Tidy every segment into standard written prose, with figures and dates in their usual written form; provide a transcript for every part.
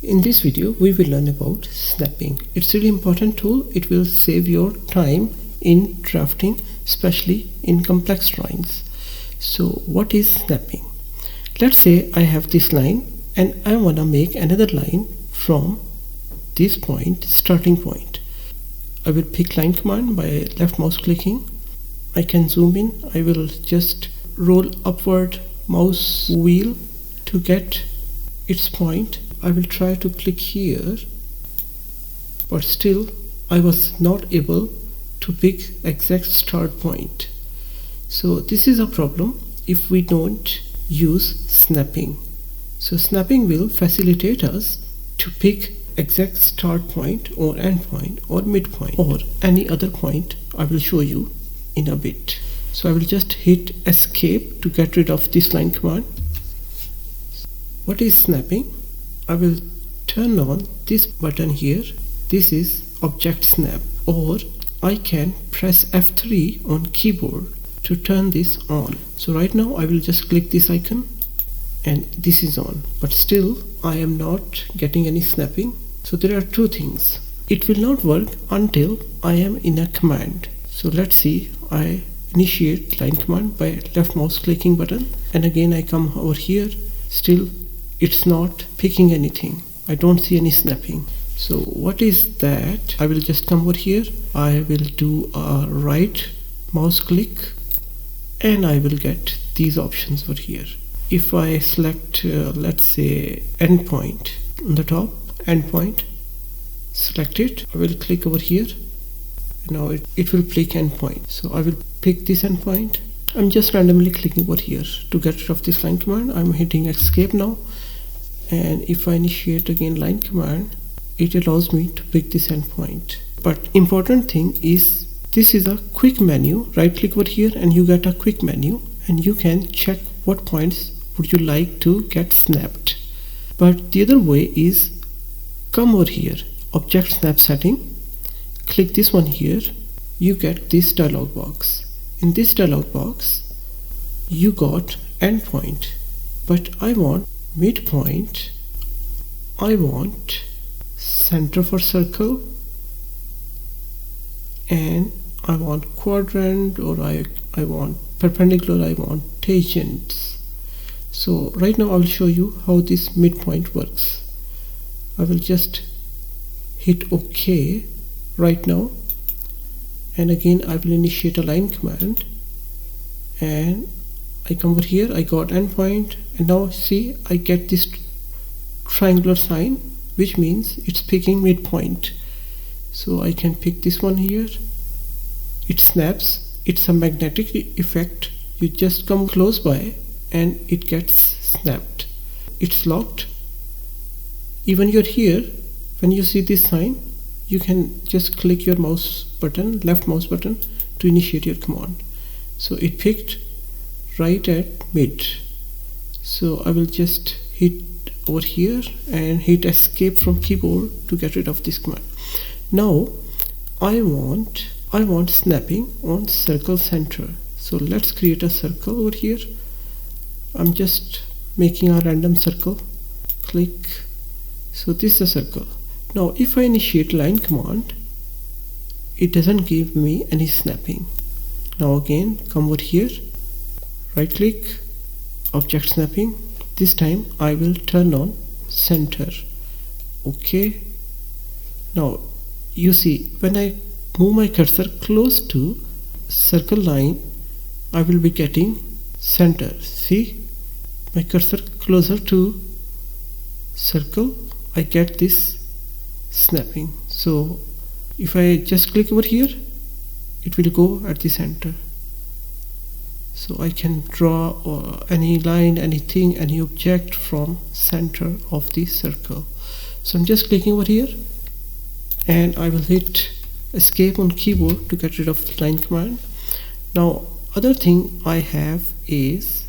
In this video we will learn about snapping. It's a really important tool. It will save your time in drafting, especially in complex drawings. So what is snapping? Let's say I have this line and I want to make another line from this point, starting point. I will pick line command by left mouse clicking. I can zoom in. I will just roll upward mouse wheel to get its point. I will try to click here, but still I was not able to pick exact start point. So this is a problem if we don't use snapping. So snapping will facilitate us to pick exact start point or end point or midpoint or any other point. I will show you in a bit. So I will just hit escape to get rid of this line command. What is snapping? I will turn on this button here. This is object snap, or I can press F3 on keyboard to turn this on. So right now I will just click this icon and this is on, but still I am not getting any snapping. So there are two things. It will not work until I am in a command. So let's see. I initiate line command by left mouse clicking button, and again I come over here. Still it's not picking anything. I don't see any snapping. So what is that? I will just come over here. I will do a right mouse click and I will get these options over here. If I select let's say endpoint on the top, endpoint, select it, I will click over here. Now it will pick endpoint. So I will pick this endpoint. I'm just randomly clicking over here to get rid of this line command. I'm hitting escape now. And if I initiate again line command, it allows me to pick this endpoint. But important thing is this is a quick menu. Right click over here and you get a quick menu and you can check what points would you like to get snapped. But the other way is come over here, object snap setting, click this one here, you get this dialog box. In this dialog box you got endpoint, but I want midpoint, I want center for circle, and I want quadrant, or I want perpendicular, I want tangents. So right now I will show you how this midpoint works. I will just hit OK right now, and again I will initiate a line command and I come over here. I got endpoint, and now see I get this triangular sign, which means it's picking midpoint. So I can pick this one here. It snaps. It's a magnetic effect. You just come close by and it gets snapped. It's locked. Even you're here, when you see this sign, you can just click your mouse button, left mouse button, to initiate your command. So it picked right at mid. So I will just hit over here and hit escape from keyboard to get rid of this command. Now I want snapping on circle center. So let's create a circle over here. I'm just making a random circle. Click. So this is a circle. Now if I initiate line command, it doesn't give me any snapping. Now again come over here, right click, object snapping. This time I will turn on center. Okay. Now you see when I move my cursor close to circle line, I will be getting center. See, my cursor closer to circle, I get this snapping. So if I just click over here, it will go at the center. So I can draw any line, anything, any object from center of the circle. So I'm just clicking over here and I will hit escape on keyboard to get rid of the line command. Now other thing I have is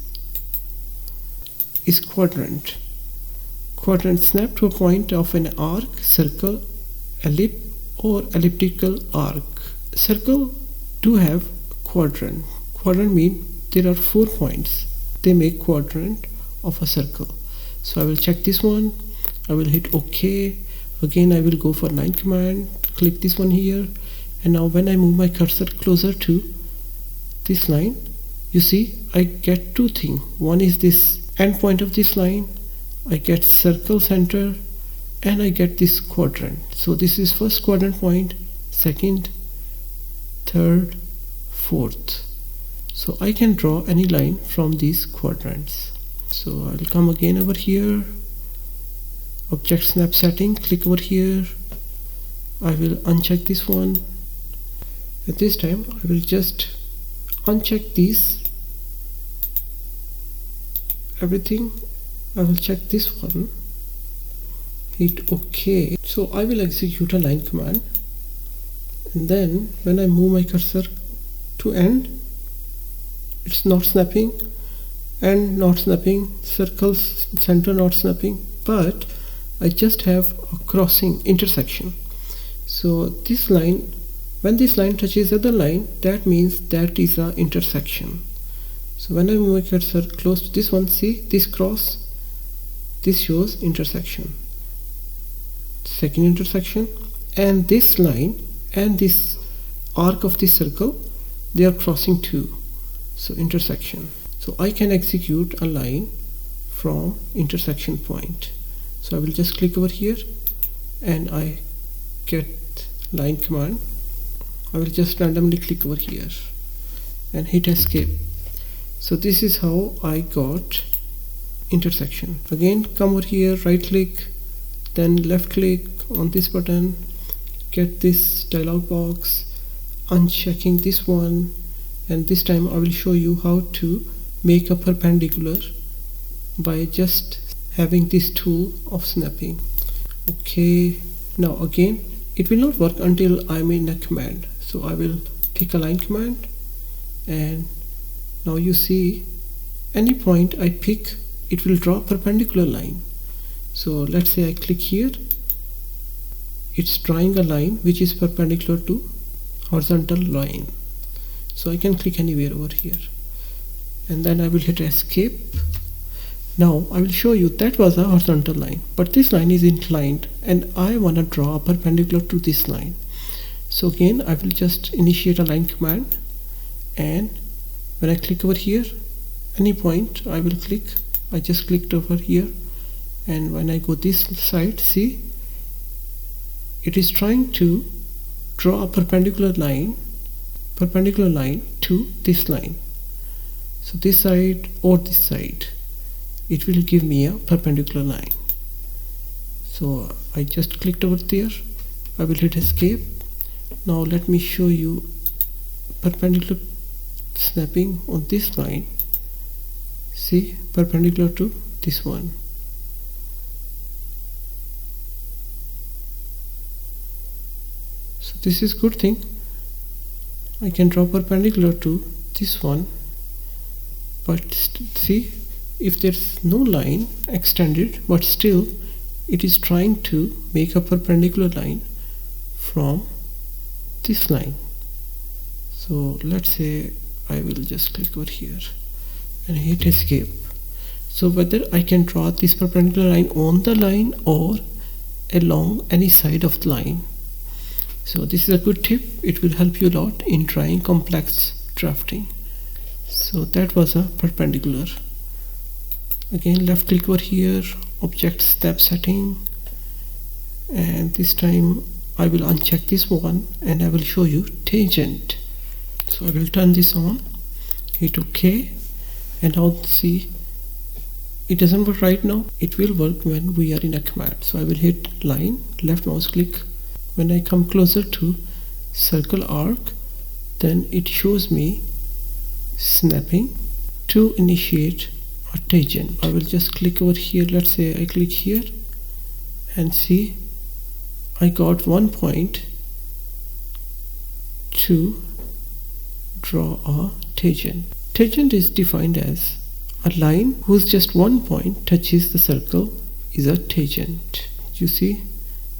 quadrant. Quadrant snap to a point of an arc, circle, ellipse or elliptical arc. Circle do have quadrant. Quadrant mean there are 4 points. They make quadrant of a circle. So I will check this one. I will hit OK. Again I will go for line command, click this one here, and now when I move my cursor closer to this line, you see I get two things. One is this end point of this line, I get circle center, and I get this quadrant. So this is first quadrant point, second, third, fourth. So I can draw any line from these quadrants. So I'll come again over here, object snap setting, click over here. I will uncheck this one. At this time I will just uncheck these, everything. I will check this one, hit OK. So I will execute a line command, and then when I move my cursor to end, it's not snapping, and not snapping, circles center not snapping, but I just have a crossing intersection. So this line, when this line touches other line, that means that is a intersection. So when I move my cursor close to this one, see this cross, this shows intersection, second intersection, and this line and this arc of this circle, they are crossing too, so intersection. So I can execute a line from intersection point. So I will just click over here and I get line command. I will just randomly click over here and hit escape. So this is how I got intersection. Again come over here, right click, then left click on this button, get this dialog box, unchecking this one, and this time I will show you how to make a perpendicular by just having this tool of snapping. Okay, now again it will not work until I'm in a command. So I will pick a line command, and now you see any point I pick, it will draw a perpendicular line. So let's say I click here, it's drawing a line which is perpendicular to horizontal line. So I can click anywhere over here, and then I will hit escape. Now I will show you that was a horizontal line, but this line is inclined and I want to draw a perpendicular to this line. So again I will just initiate a line command, and when I click over here, any point I will click, I just clicked over here, and when I go this side, see it is trying to draw a perpendicular line to this line. So this side or this side, it will give me a perpendicular line. So I just clicked over there, I will hit escape. Now let me show you perpendicular snapping on this line. See, perpendicular to this one. So this is good thing, I can draw perpendicular to this one, but see, if there's no line extended, but still it is trying to make a perpendicular line from this line. So let's say I will just click over here and hit escape. So whether I can draw this perpendicular line on the line or along any side of the line. So this is a good tip, it will help you a lot in trying complex drafting. So that was a perpendicular. Again left click over here, object step setting, and this time I will uncheck this one and I will show you tangent. So I will turn this on, hit OK, and now see it doesn't work right now, it will work when we are in a command. So I will hit line, left mouse click. When I come closer to circle arc, then it shows me snapping to initiate a tangent. I will just click over here, let's say I click here, and see I got 1 point to draw a tangent. Tangent is defined as a line whose just 1 point touches the circle is a tangent. You see,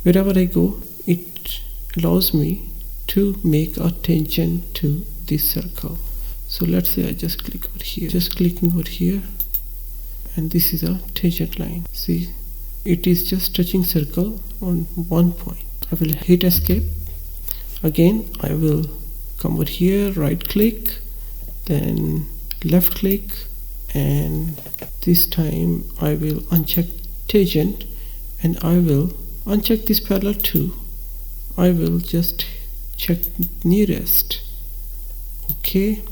wherever I go, it allows me to make a tangent to this circle. So let's say I just click over here, just clicking over here, and this is a tangent line. See, it is just touching circle on one point. I will hit escape. Again I will come over here, right click, then left click, and this time I will uncheck tangent and I will uncheck this parallel too. I will just check nearest. Okay,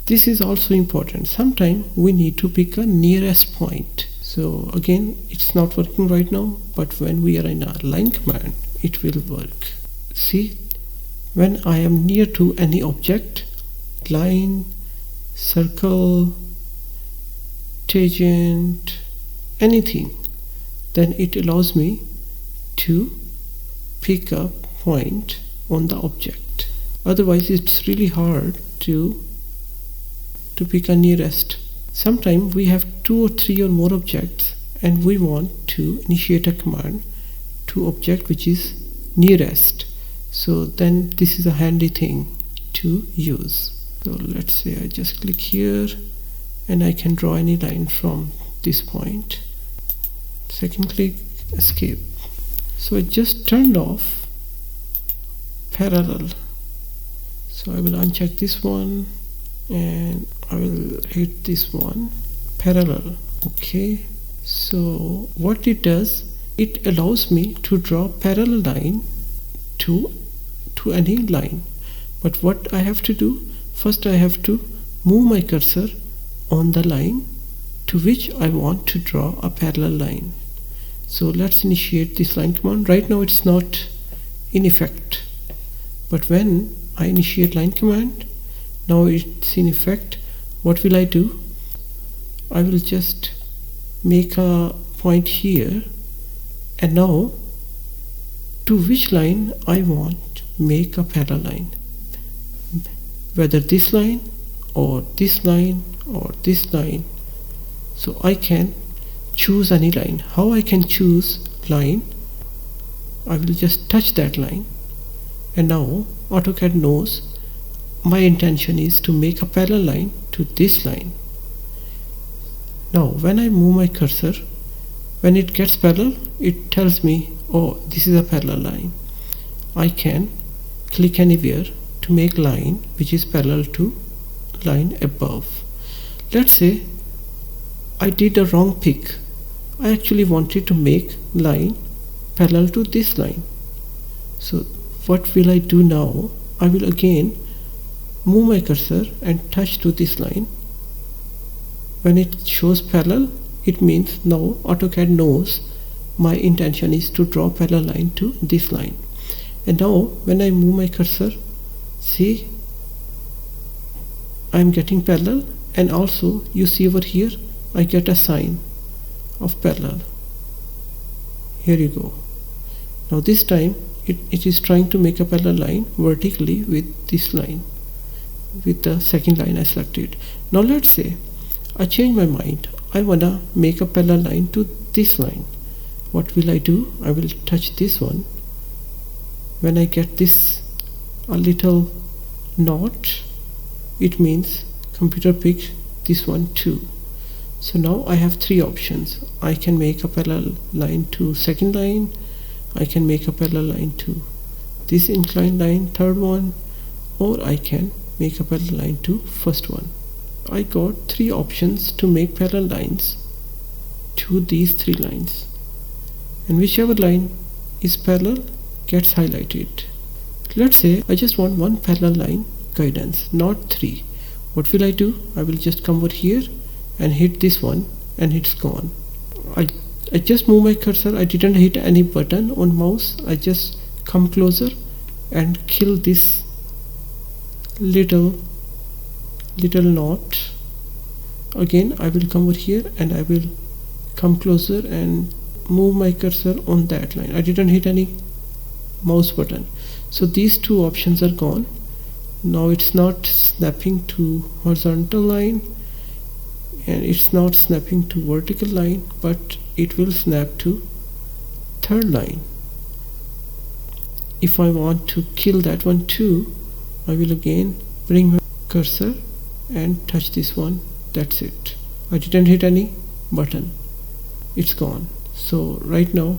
this is also important. Sometimes we need to pick a nearest point. So again, it's not working right now, but when we are in a line command, it will work. See, when I am near to any object, line, circle, tangent, anything, then it allows me to pick a point on the object. Otherwise it's really hard to pick a nearest. Sometimes we have 2 or 3 or more objects and we want to initiate a command to object which is nearest. So then this is a handy thing to use. So let's say I just click here and I can draw any line from this point. Second click, escape. So it just turned off parallel. So I will uncheck this one and I will hit this one, parallel. Okay, so what it does, it allows me to draw parallel line to any line. But what I have to do, first I have to move my cursor on the line to which I want to draw a parallel line. So let's initiate this line command. Right now it's not in effect, but when I initiate line command, now it's in effect. What will I do? I will just make a point here, and now to which line I want make a parallel line, whether this line or this line or this line. So I can choose any line. How I can choose line? I will just touch that line, and now AutoCAD knows my intention is to make a parallel line to this line. Now when I move my cursor, when it gets parallel, it tells me, oh, this is a parallel line. I can click anywhere to make line which is parallel to line above. Let's say I did a wrong pick. I actually wanted to make line parallel to this line. So what will I do now? I will again move my cursor and touch to this line. When it shows parallel, it means now AutoCAD knows my intention is to draw parallel line to this line. And now when I move my cursor, see, I am getting parallel, and also you see over here I get a sign of parallel. Here you go. Now this time it is trying to make a parallel line vertically with this line, with the second line I selected. Now let's say I change my mind. I wanna make a parallel line to this line. What will I do? I will touch this one. When I get this a little notch, it means computer picked this one too. So now I have 3 options. I can make a parallel line to second line, I can make a parallel line to this inclined line, third one, or I can make a parallel line to first one. I got 3 options to make parallel lines to these 3 lines, and whichever line is parallel gets highlighted. Let's say I just want one parallel line guidance, not 3. What will I do? I will just come over here and hit this one, and it's gone. I just move my cursor. I didn't hit any button on mouse. I just come closer and kill this little knot. Again I will come over here and I will come closer and move my cursor on that line. I didn't hit any mouse button. So these 2 options are gone. Now it's not snapping to horizontal line and it's not snapping to vertical line, but it will snap to third line. If I want to kill that one too, I will again bring my cursor and touch this one. That's it. I didn't hit any button. It's gone. So right now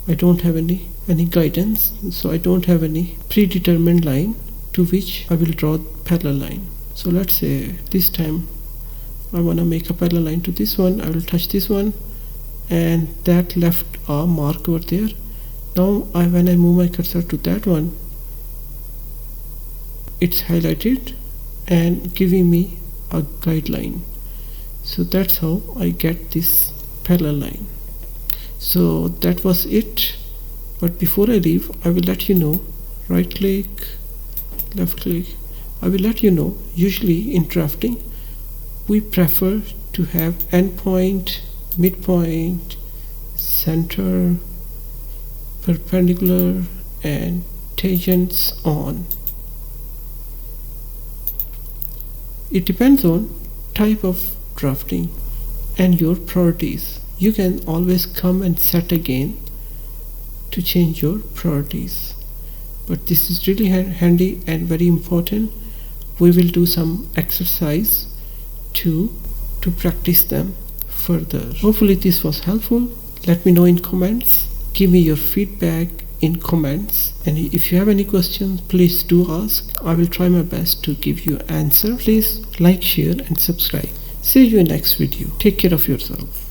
I don't have any guidance, so I don't have any predetermined line to which I will draw parallel line. So let's say this time I want to make a parallel line to this one. I will touch this one, and that left a mark over there. Now when I move my cursor to that one, it's highlighted and giving me a guideline. So that's how I get this parallel line. So that was it. But before I leave, I will let you know, right click, left click, I will let you know, usually in drafting we prefer to have endpoint, midpoint, center, perpendicular and tangents on. It depends on type of drafting and your priorities. You can always come and set again to change your priorities, but this is really handy and very important. We will do some exercise to practice them further. Hopefully this was helpful. Let me know in comments. Give me your feedback in comments, and if you have any questions, please do ask. I will try my best to give you answer. Please like, share and subscribe. See you in next video. Take care of yourself.